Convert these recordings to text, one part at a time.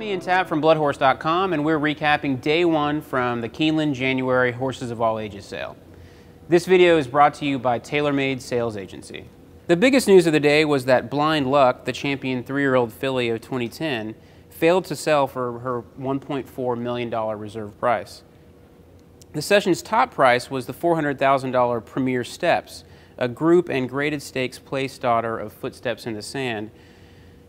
Me and Tab from bloodhorse.com, and we're recapping day one from the Keeneland January Horses of All Ages sale. This video is brought to you by TaylorMade Sales Agency. The biggest news of the day was that Blind Luck, the champion 3-year-old filly of 2010, failed to sell for her $1.4 million reserve price. The session's top price was the $400,000 Premier Steps, a group and graded stakes place daughter of Footsteps in the Sand.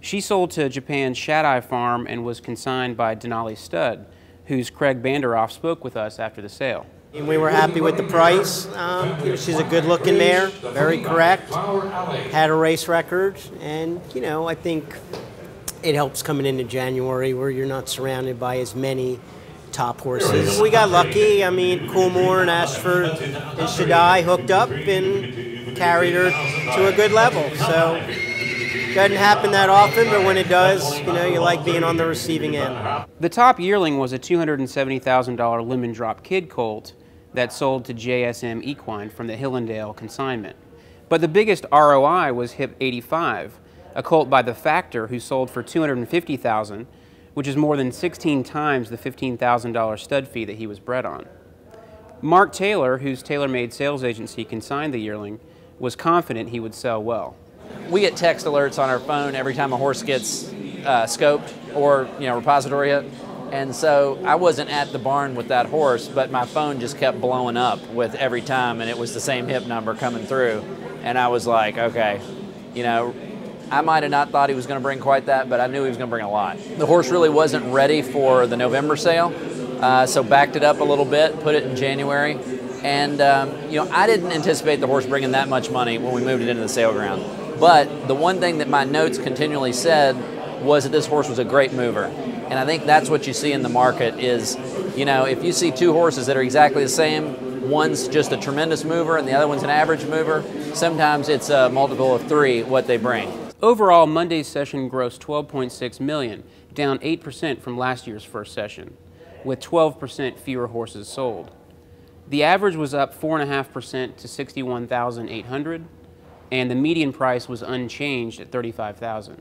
She sold to Japan's Shad-Eye Farm and was consigned by Denali Stud, whose Craig Banderoff spoke with us after the sale. We were happy with the price. She's a good-looking mare, very correct, had a race record, and I think it helps coming into January where you're not surrounded by as many top horses. We got lucky. I mean, Coolmore and Ashford and Shad-Eye hooked up and carried her to a good level. So it doesn't happen that often, but when it does, you like being on the receiving end. The top yearling was a $270,000 Lemon Drop Kid colt that sold to JSM Equine from the Hillendale consignment. But the biggest ROI was Hip 85, a colt by the Factor who sold for $250,000, which is more than 16 times the $15,000 stud fee that he was bred on. Mark Taylor, whose TaylorMade Sales Agency consigned the yearling, was confident he would sell well. We get text alerts on our phone every time a horse gets scoped or repository hit. And so I wasn't at the barn with that horse, but my phone just kept blowing up with every time, and it was the same hip number coming through. And I was like, okay, I might have not thought he was going to bring quite that, but I knew he was going to bring a lot. The horse really wasn't ready for the November sale, so backed it up a little bit, put it in January. And I didn't anticipate the horse bringing that much money when we moved it into the sale ground. But the one thing that my notes continually said was that this horse was a great mover. And I think that's what you see in the market is, if you see two horses that are exactly the same, one's just a tremendous mover and the other one's an average mover, sometimes it's a multiple of 3 what they bring. Overall, Monday's session grossed $12.6 million, down 8% from last year's first session, with 12% fewer horses sold. The average was up 4.5% to $61,800, and the median price was unchanged at $35,000.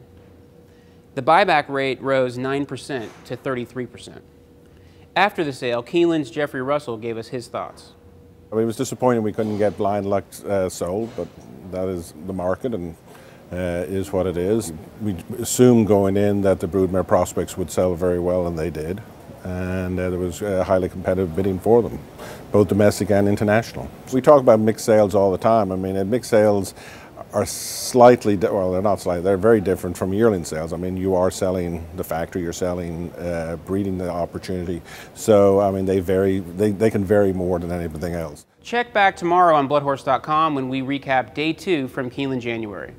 The buyback rate rose 9% to 33%. After the sale, Keeneland's Jeffrey Russell gave us his thoughts. It was disappointing we couldn't get Blind Luck sold, but that is the market and is what it is. We assumed going in that the broodmare prospects would sell very well, and they did. And there was highly competitive bidding for them, both domestic and international. We talk about mixed sales all the time. I mean, mixed sales are slightly, well, they're not slightly, they're very different from yearling sales. I mean, you are selling the factory, you're selling breeding the opportunity. So, I mean, they can vary more than anything else. Check back tomorrow on bloodhorse.com when we recap day 2 from Keeneland January.